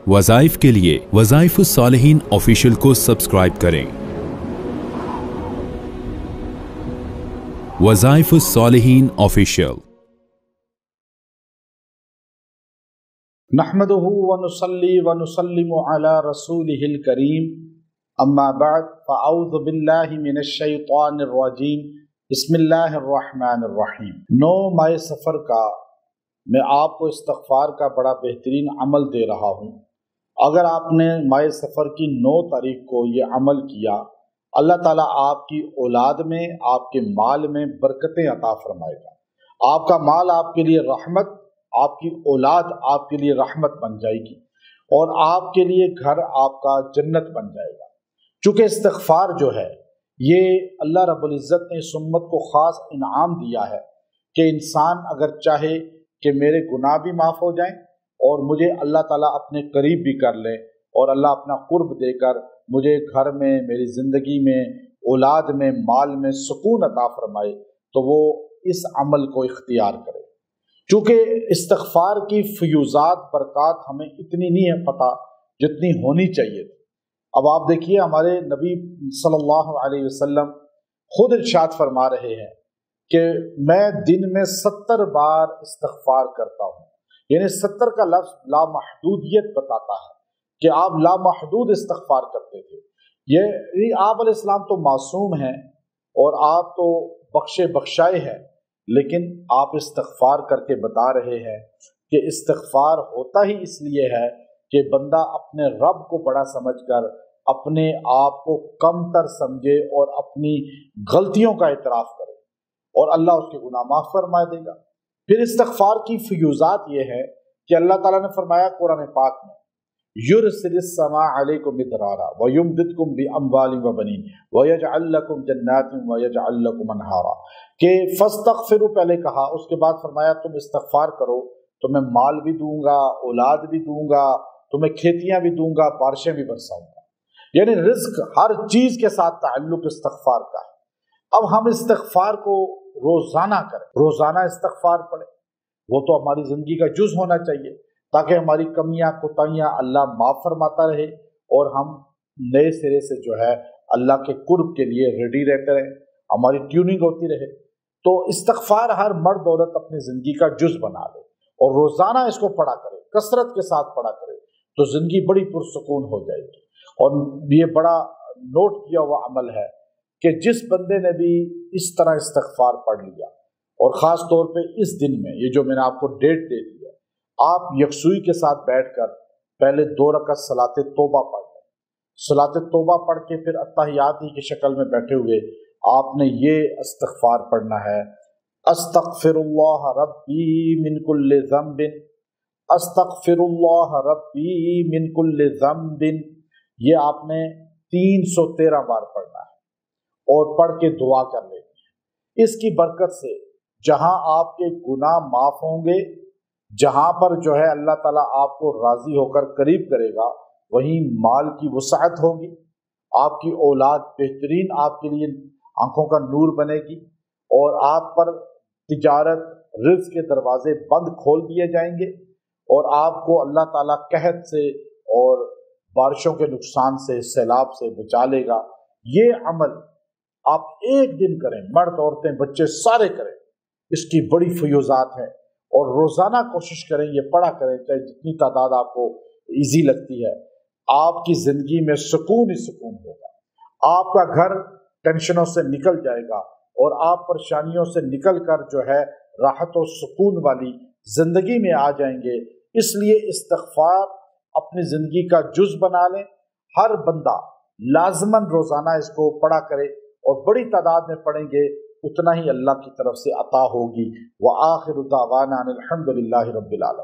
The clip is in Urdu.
وظائف کے لیے وظائف الصالحین آفیشیل کو سبسکرائب کریں۔ وظائف الصالحین آفیشیل۔ نحمده ونصلي ونسلم على رسوله الكريم اما بعد فاعوذ باللہ من الشیطان الرجیم بسم اللہ الرحمن الرحیم۔ 9 ماہ سفر کا میں آپ کو استغفار کا بڑا بہترین عمل دے رہا ہوں۔ اگر آپ نے ماہ سفر کی 9 تاریخ کو یہ عمل کیا، اللہ تعالیٰ آپ کی اولاد میں، آپ کے مال میں برکتیں عطا فرمائے گا۔ آپ کا مال آپ کے لیے رحمت، آپ کی اولاد آپ کے لیے رحمت بن جائے گی، اور آپ کے لیے گھر آپ کا جنت بن جائے گا۔ چونکہ استغفار جو ہے یہ اللہ رب العزت نے اس امت کو خاص انعام دیا ہے کہ انسان اگر چاہے کہ میرے گناہ بھی معاف ہو جائیں اور مجھے اللہ تعالیٰ اپنے قریب بھی کر لے، اور اللہ اپنا قرب دے کر مجھے گھر میں، میری زندگی میں، اولاد میں، مال میں سکون عطا فرمائے، تو وہ اس عمل کو اختیار کرے۔ چونکہ استغفار کی فیوزات، برکات ہمیں اتنی نہیں ہے پتہ جتنی ہونی چاہیے تھی۔ اب آپ دیکھیے، ہمارے نبی صلی اللہ علیہ وسلم خود ارشاد فرما رہے ہیں کہ میں دن میں 70 بار استغفار کرتا ہوں، یعنی 70 کا لفظ لامحدودیت بتاتا ہے کہ آپ لامحدود استغفار کرتے تھے۔ یہ آپ علیہ السلام تو معصوم ہیں اور آپ تو بخشے بخشائے ہیں، لیکن آپ استغفار کر کے بتا رہے ہیں کہ استغفار ہوتا ہی اس لیے ہے کہ بندہ اپنے رب کو بڑا سمجھ کر اپنے آپ کو کم تر سمجھے اور اپنی غلطیوں کا اعتراف کرے، اور اللہ اس کے گناہ معاف فرما دے گا۔ پھر استغفار کی فیوزات یہ ہے کہ اللہ تعالیٰ نے فرمایا قرآن پاک میں، یرسل السماء علیکم مدرارا ویمددکم باموال وبنین ویجعل لکم جنات ویجعل لکم انہارا، کہ فاستغفروا پہلے کہا، اس کے بعد فرمایا تم استغفار کرو تو میں مال بھی دوں گا، اولاد بھی دوں گا، تمہیں کھیتیاں بھی دوں گا، بارشیں بھی برساؤں گا۔ یعنی رزق ہر چیز کے ساتھ تعلق استغفار کا ہے۔ اب ہم استغفار کو روزانہ کریں، روزانہ استغفار پڑھیں، وہ تو ہماری زندگی کا جز ہونا چاہیے تاکہ ہماری کمیاں کوتاہیاں اللہ معاف فرماتا رہے اور ہم نئے سرے سے جو ہے اللہ کے قرب کے لیے ریڈی رہتے رہیں، ہماری ٹیوننگ ہوتی رہے۔ تو استغفار ہر مرد عورت اپنی زندگی کا جز بنا لے اور روزانہ اس کو پڑھا کرے، کثرت کے ساتھ پڑھا کرے، تو زندگی بڑی پرسکون ہو جائے گی۔ اور یہ بڑا نوٹ کیا ہوا عمل ہے کہ جس بندے نے بھی اس طرح استغفار پڑھ لیا، اور خاص طور پہ اس دن میں، یہ جو میں نے آپ کو ڈیٹ دے دی ہے، آپ یکسوئی کے ساتھ بیٹھ کر پہلے 2 رکعت صلاۃ توبہ پڑھ لیں۔ صلاۃ توبہ پڑھ کے پھر اتحیات ہی کی شکل میں بیٹھے ہوئے آپ نے یہ استغفار پڑھنا ہے، استغفر اللہ ربی من کل ذنب، استغفر اللہ ربی من کل ذنب۔ یہ آپ نے 313 بار پڑھنا ہے اور پڑھ کے دعا کر لینی ہے۔ اس کی برکت سے جہاں آپ کے گناہ معاف ہوں گے، جہاں پر جو ہے اللہ تعالیٰ آپ کو راضی ہو کر قریب کرے گا، وہیں مال کی وسعت ہوگی، آپ کی اولاد بہترین آپ کے لیے آنکھوں کا نور بنے گی، اور آپ پر تجارت، رزق کے دروازے بند کھول دیے جائیں گے، اور آپ کو اللہ تعالیٰ قحط سے اور بارشوں کے نقصان سے، سیلاب سے بچا لے گا۔ یہ عمل آپ ایک دن کریں، مرد عورتیں بچے سارے کریں، اس کی بڑی فیوزات ہیں، اور روزانہ کوشش کریں، یہ پڑھا کریں، چاہے جتنی تعداد آپ کو ایزی لگتی ہے۔ آپ کی زندگی میں سکون ہی سکون ہوگا، آپ کا گھر ٹینشنوں سے نکل جائے گا، اور آپ پریشانیوں سے نکل کر جو ہے راحت و سکون والی زندگی میں آ جائیں گے۔ اس لیے استغفار اپنی زندگی کا جز بنا لیں، ہر بندہ لازماً روزانہ اس کو پڑھا کرے، اور بڑی تعداد میں پڑھیں گے اتنا ہی اللہ کی طرف سے عطا ہوگی۔ وآخر دعوانا ان الحمد للہ رب العالمین۔